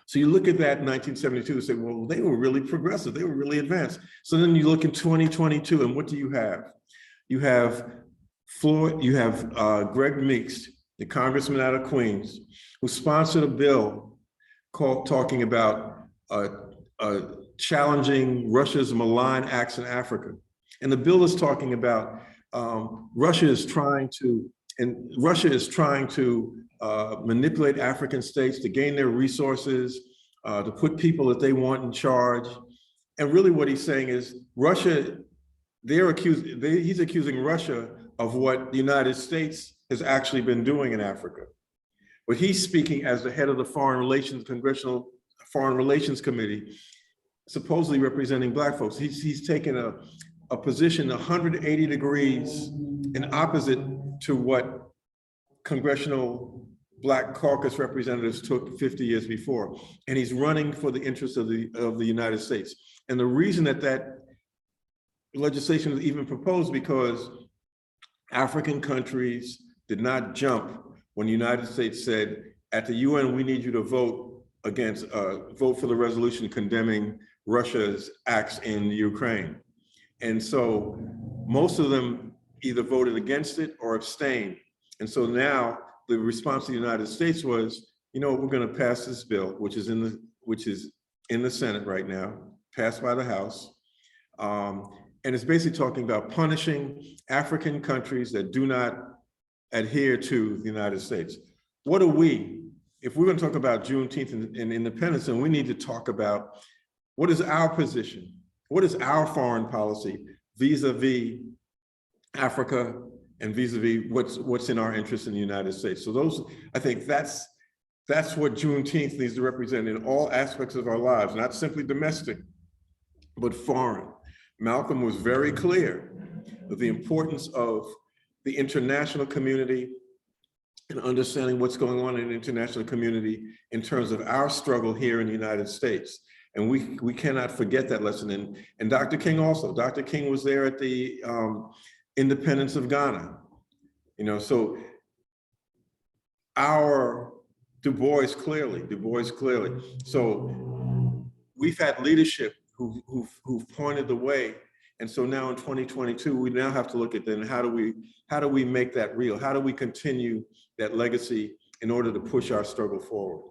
So you look at that in 1972 and say, well, they were really progressive, they were really advanced. So then you look in 2022, and what do you have? You have Greg Meeks, the congressman out of Queens, who sponsored a bill talking about challenging Russia's malign acts in Africa. And the bill is talking about Russia is trying to manipulate African states to gain their resources, to put people that they want in charge. And really what he's saying is Russia, he's accusing Russia of what the United States has actually been doing in Africa. But he's speaking as the head of the Congressional Foreign Relations Committee, supposedly representing Black folks. He's taken a position 180 degrees in opposite to what congressional Black caucus representatives took 50 years before. And he's running for the interests of the United States. And the reason that that legislation was even proposed because African countries did not jump when the United States said, at the UN, we need you to vote for the resolution condemning Russia's acts in Ukraine. And so most of them either voted against it or abstained. And so now the response of the United States was, you know, we're going to pass this bill, which is in the Senate right now, passed by the House. And it's basically talking about punishing African countries that do not adhere to the United States. What are we? If we're going to talk about Juneteenth and independence, then we need to talk about what is our position? What is our foreign policy vis-a-vis Africa and vis-a-vis what's in our interest in the United States? So those, I think that's what Juneteenth needs to represent in all aspects of our lives, not simply domestic, but foreign. Malcolm was very clear of the importance of the international community and understanding what's going on in the international community in terms of our struggle here in the United States. And we cannot forget that lesson. And Dr. King also, Dr. King was there at the independence of Ghana. You know, so our Du Bois clearly. So we've had leadership who've pointed the way. And so now in 2022, we now have to look at then how do we make that real? How do we continue that legacy in order to push our struggle forward?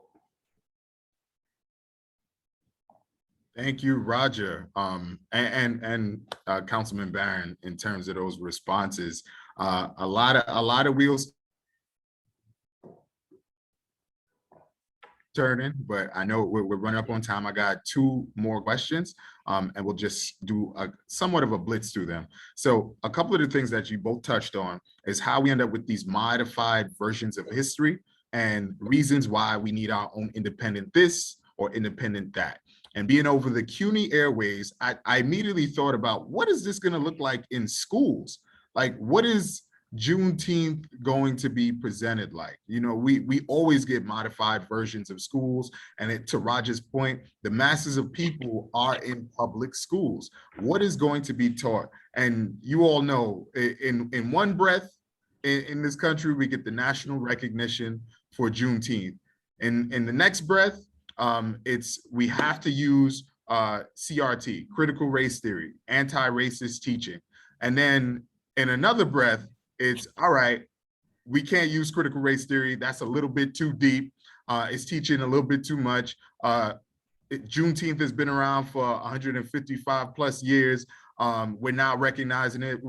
Thank you, Roger, and Councilman Barron, in terms of those responses. A lot of wheels turning, but I know we're running up on time. I got 2 more questions, and we'll just do somewhat of a blitz through them. So a couple of the things that you both touched on is how we end up with these modified versions of history and reasons why we need our own independent this or independent that. And being over the CUNY airways, I immediately thought about, what is this going to look like in schools? Like, what is Juneteenth going to be presented like? You know, we always get modified versions of schools, and to Roger's point, the masses of people are in public schools. What is going to be taught? And you all know, in one breath, in this country, we get the national recognition for Juneteenth. In the next breath, we have to use CRT, critical race theory, anti-racist teaching. And then in another breath, it's all right, we can't use critical race theory. That's a little bit too deep. It's teaching a little bit too much. Juneteenth has been around for 155 plus years. We're now recognizing it.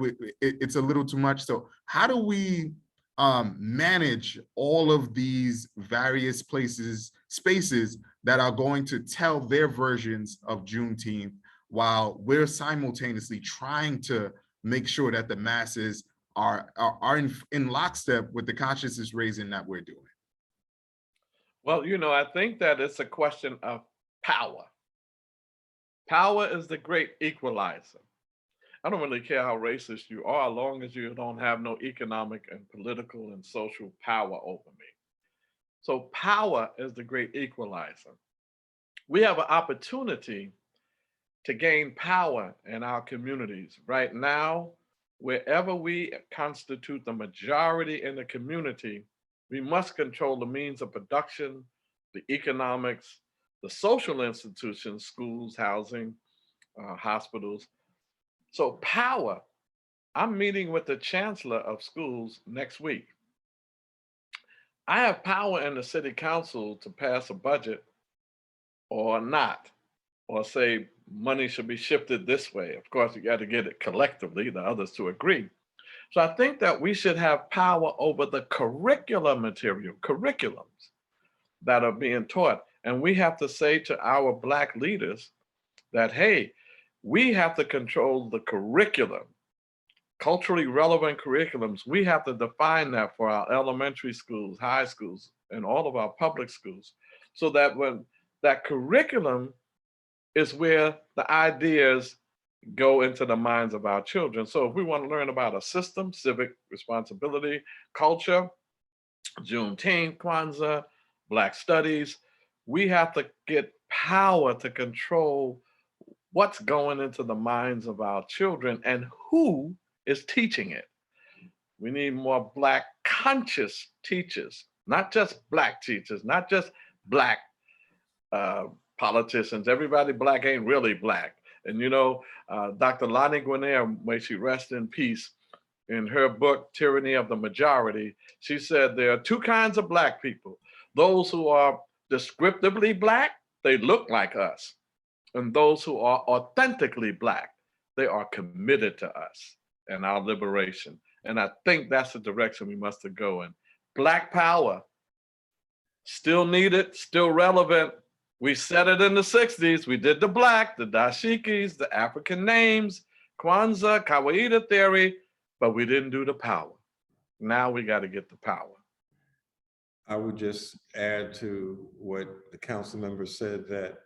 It's a little too much. So how do we manage all of these various spaces that are going to tell their versions of Juneteenth while we're simultaneously trying to make sure that the masses are in lockstep with the consciousness raising that we're doing? Well, you know, I think that it's a question of power. Power is the great equalizer. I don't really care how racist you are, as long as you don't have no economic and political and social power over me. So power is the great equalizer. We have an opportunity to gain power in our communities. Right now, wherever we constitute the majority in the community, we must control the means of production, the economics, the social institutions, schools, housing, hospitals. So power, I'm meeting with the chancellor of schools next week. I have power in the city council to pass a budget or not, or say money should be shifted this way. Of course, you got to get it collectively, the others to agree. So I think that we should have power over the curriculum material, curriculums that are being taught. And we have to say to our Black leaders that, hey, we have to control the curriculum, culturally relevant curriculums. We have to define that for our elementary schools, high schools, and all of our public schools, so that when that curriculum is where the ideas go into the minds of our children. So if we want to learn about a system, civic responsibility, culture, Juneteenth, Kwanzaa, Black Studies. We have to get power to control what's going into the minds of our children and who is teaching it. We need more Black conscious teachers, not just Black teachers, not just Black politicians. Everybody Black ain't really Black. And you know, Dr. Lonnie Guinier, may she rest in peace, in her book, Tyranny of the Majority, she said there are two kinds of Black people. Those who are descriptively Black, they look like us. And those who are authentically Black, they are committed to us and our liberation. And I think that's the direction we must go in. Black power, still needed, still relevant. We said it in the 60s. We did the Black, the dashikis, the African names, Kwanzaa, Kawaii theory, but we didn't do the power. Now we got to get the power. I would just add to what the council member said that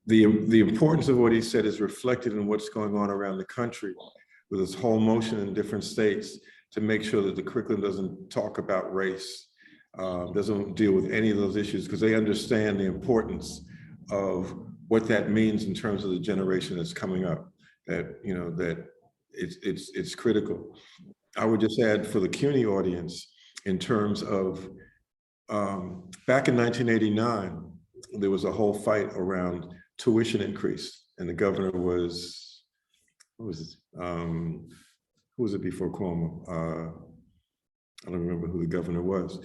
the importance of what he said is reflected in what's going on around the country with this whole motion in different states to make sure that the curriculum doesn't talk about race, doesn't deal with any of those issues, because they understand the importance of what that means in terms of the generation that's coming up, that, you know, that it's critical. I would just add for the CUNY audience in terms of, back in 1989, there was a whole fight around tuition increase, and the governor was, who was it before Cuomo? I don't remember who the governor was.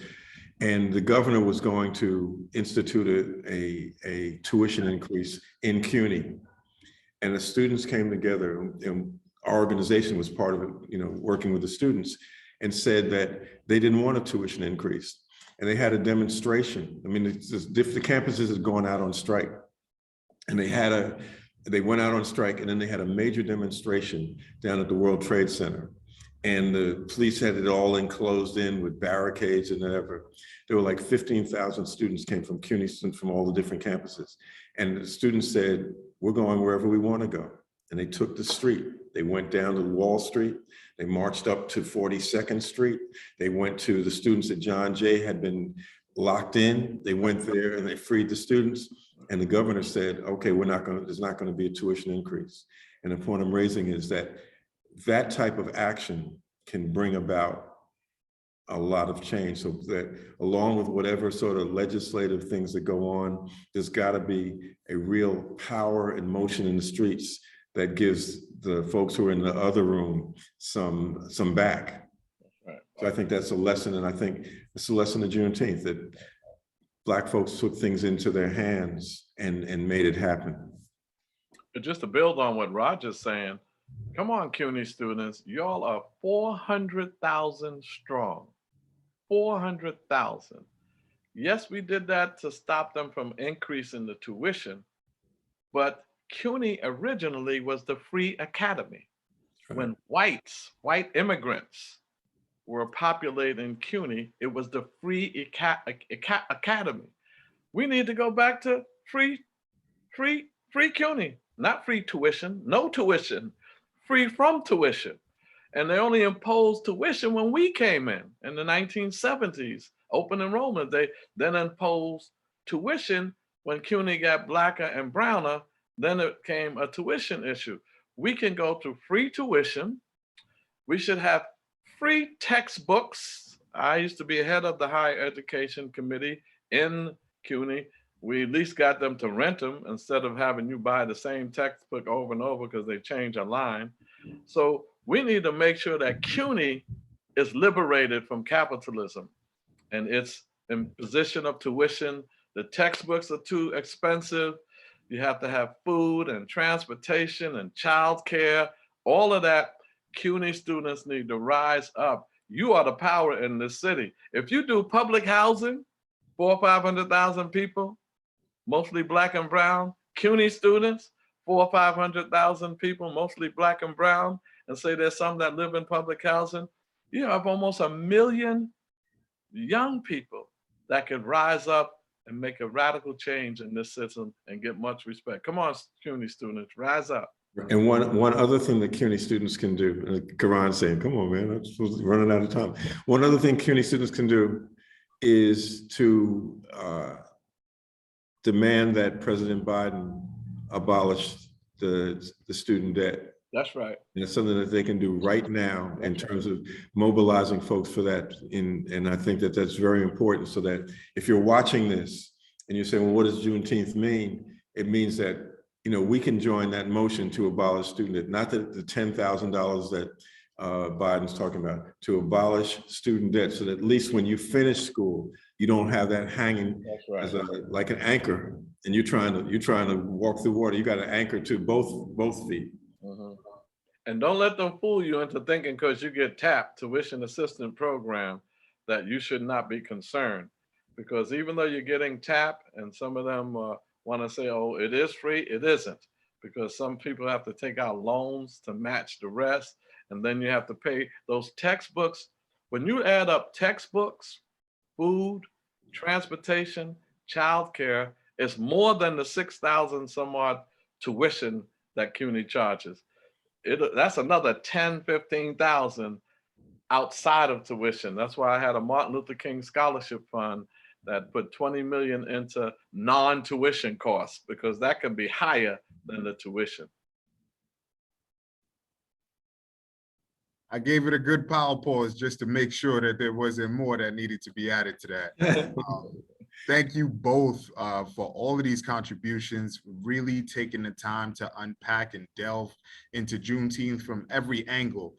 And the governor was going to institute a tuition increase in CUNY. And the students came together, and our organization was part of it, you know, working with the students, and said that they didn't want a tuition increase. And they had a demonstration. I mean, the campuses had gone out on strike, and they went out on strike, and then they had a major demonstration down at the World Trade Center. And the police had it all enclosed in with barricades and whatever. There were like 15,000 students came from CUNY, from all the different campuses. And the students said, we're going wherever we want to go. And they took the street. They went down to Wall Street. They marched up to 42nd Street. They went to the students at John Jay had been locked in. They went there and they freed the students. And the governor said, okay, there's not going to be a tuition increase. And the point I'm raising is that that type of action can bring about a lot of change. So that along with whatever sort of legislative things that go on, there's got to be a real power and motion in the streets that gives the folks who are in the other room some back. Right. So I think that's a lesson, and I think it's a lesson of Juneteenth, that Black folks took things into their hands and made it happen. But just to build on what Roger's saying, come on, CUNY students, y'all are 400,000 strong, 400,000. Yes, we did that to stop them from increasing the tuition, but CUNY originally was the free academy. Right. When white immigrants were populating CUNY, it was the free academy. We need to go back to free CUNY, not free tuition, no tuition, free from tuition. And they only imposed tuition when we came in the 1970s, open enrollment. They then imposed tuition when CUNY got blacker and browner. Then it came a tuition issue. We can go to free tuition. We should have free textbooks. I used to be head of the higher education committee in CUNY. We at least got them to rent them instead of having you buy the same textbook over and over because they change a line. So we need to make sure that CUNY is liberated from capitalism and its imposition of tuition. The textbooks are too expensive. You have to have food and transportation and childcare, all of that. CUNY students need to rise up. You are the power in this city. If you do public housing, 400,000 or 500,000 people, mostly Black and brown, CUNY students, 400,000 or 500,000 people, mostly Black and brown, and say there's some that live in public housing, you have almost 1 million young people that could rise up and make a radical change in this system and get much respect. Come on, CUNY students, rise up. And one other thing that CUNY students can do, and Karon's saying, come on, man, I'm supposed to be running out of time. One other thing CUNY students can do is to demand that President Biden abolish the student debt. That's right. It's something that they can do right now in terms of mobilizing folks for that. And I think that that's very important, so that if you're watching this and you're saying, well, what does Juneteenth mean? It means that, you know, we can join that motion to abolish student debt, not the $10,000 that Biden's talking about, to abolish student debt, so that at least when you finish school, you don't have that hanging as like an anchor, and you're trying to walk through water. You got an anchor to both feet. And don't let them fool you into thinking because you get tapped tuition assistance program that you should not be concerned. Because even though you're getting tapped, and some of them want to say, oh, it is free, it isn't. Because some people have to take out loans to match the rest. And then you have to pay those textbooks. When you add up textbooks, food, transportation, childcare, it's more than the 6,000 some odd tuition that CUNY charges. That's another 10, 15,000 outside of tuition. That's why I had a Martin Luther King Scholarship Fund that put 20 million into non-tuition costs, because that can be higher than the tuition. I gave it a good power pause just to make sure that there wasn't more that needed to be added to that. Thank you both for all of these contributions, really taking the time to unpack and delve into Juneteenth from every angle.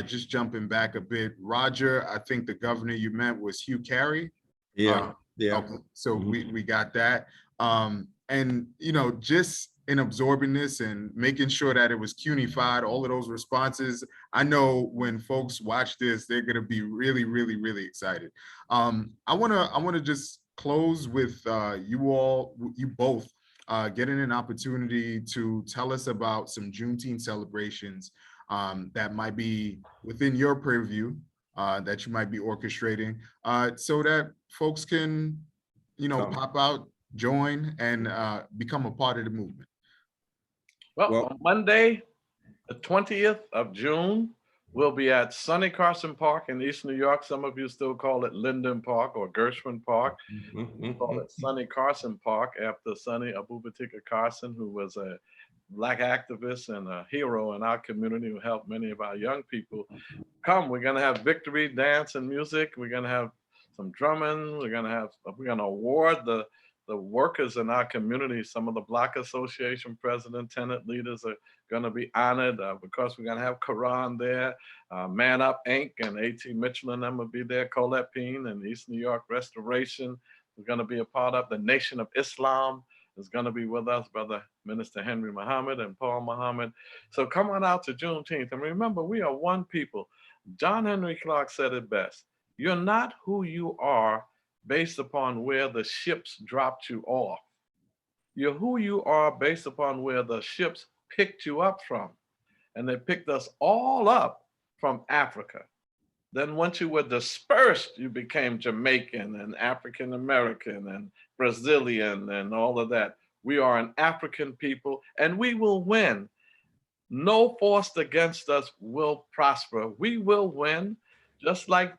Just jumping back a bit, Roger, I think the governor you meant was Hugh Carey. Yeah. Okay, so we got that. And, you know, just in absorbing this and making sure that it was CUNYfied, all of those responses, I know when folks watch this, they're going to be really, really, really excited. I want to just close with you both getting an opportunity to tell us about some Juneteenth celebrations that might be within your purview, that you might be orchestrating, so that folks can, you know, pop out, join, and become a part of the movement. Well, on Monday, the 20th of June, we'll be at Sonny Carson Park in East New York. Some of you still call it Linden Park or Gershwin Park. We call it Sonny Carson Park after Sonny Abubatika Carson, who was a Black activist and a hero in our community who helped many of our young people. Come, we're gonna have victory dance and music. We're gonna have some drumming. We're gonna award the workers in our community. Some of the Block Association president, tenant leaders are gonna be honored because we're gonna have Karon there, Man Up Inc. and A.T. Mitchell and them will be there, Colette Peen and East New York Restoration. We're gonna be a part of the Nation of Islam is gonna be with us, Brother Minister Henry Muhammad and Paul Muhammad. So come on out to Juneteenth. And remember, we are one people. John Henry Clark said it best. You're not who you are based upon where the ships dropped you off. You're who you are based upon where the ships picked you up from. And they picked us all up from Africa. Then once you were dispersed, you became Jamaican and African American and Brazilian and all of that. We are an African people and we will win. No force against us will prosper. We will win, just like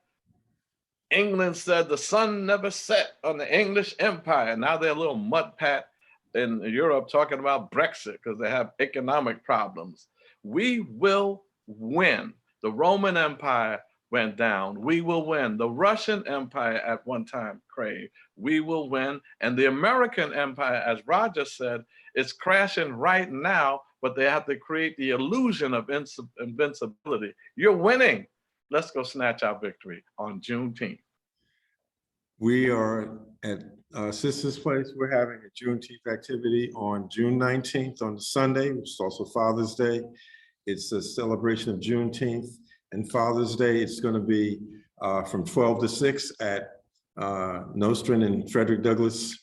England said the sun never set on the English Empire. Now they're a little mud pat in Europe talking about Brexit because they have economic problems. We will win. The Roman Empire went down. We will win. The Russian Empire at one time craved. We will win. And the American Empire, as Roger said, is crashing right now, but they have to create the illusion of invincibility. You're winning. Let's go snatch our victory on Juneteenth. We are at Sister's Place. We're having a Juneteenth activity on June 19th on Sunday, which is also Father's Day. It's a celebration of Juneteenth and Father's Day. It's going to be from 12 to 6 at Nostrand and Frederick Douglass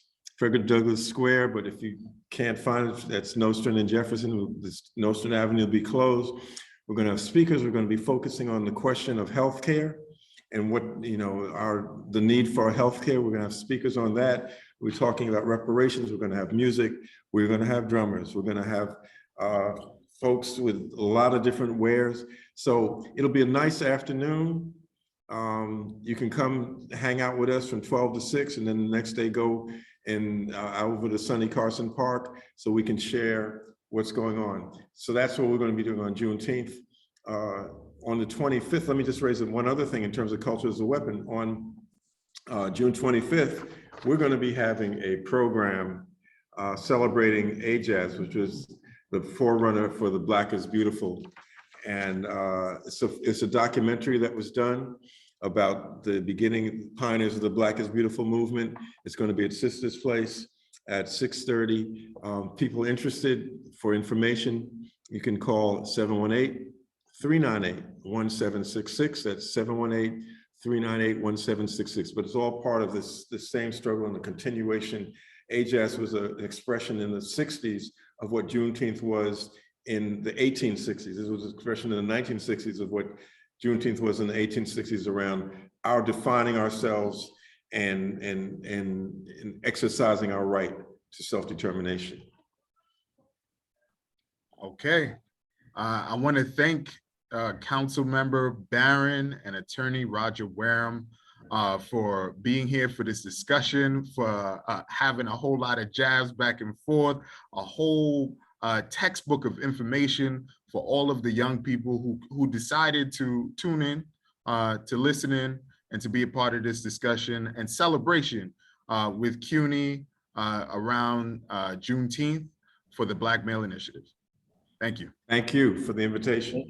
Square. But if you can't find it, that's Nostrand and Jefferson. Nostrand Avenue will be closed. We're going to have speakers. We're going to be focusing on the question of healthcare and what, you know, the need for healthcare. We're going to have speakers on that. We're talking about reparations. We're going to have music. We're going to have drummers. We're going to have folks with a lot of different wares. So it'll be a nice afternoon. You can come hang out with us from 12 to 6, and then the next day go and over to Sunny Carson Park so we can share what's going on. So that's what we're going to be doing on Juneteenth. On the 25th, let me just raise one other thing in terms of culture as a weapon. On June 25th, we're going to be having a program celebrating AJAS, which was the forerunner for the Black is Beautiful. And so it's a documentary that was done about the beginning pioneers of the Black is Beautiful movement. It's going to be at Sister's Place at 6:30. People interested, for information, you can call 718-398-1766. That's 718-398-1766. But it's all part of this same struggle and the continuation. AJAS was an expression in the 60s of what Juneteenth was in the 1860s. This was an expression in the 1960s of what Juneteenth was in the 1860s, around our defining ourselves and exercising our right to self-determination. Okay. I want to thank Councilmember Barron and Attorney Roger Wareham for being here for this discussion, for having a whole lot of jabs back and forth, a whole textbook of information for all of the young people who decided to tune in, to listen in, and to be a part of this discussion and celebration with CUNY around Juneteenth for the Black Male Initiative. Thank you. Thank you for the invitation.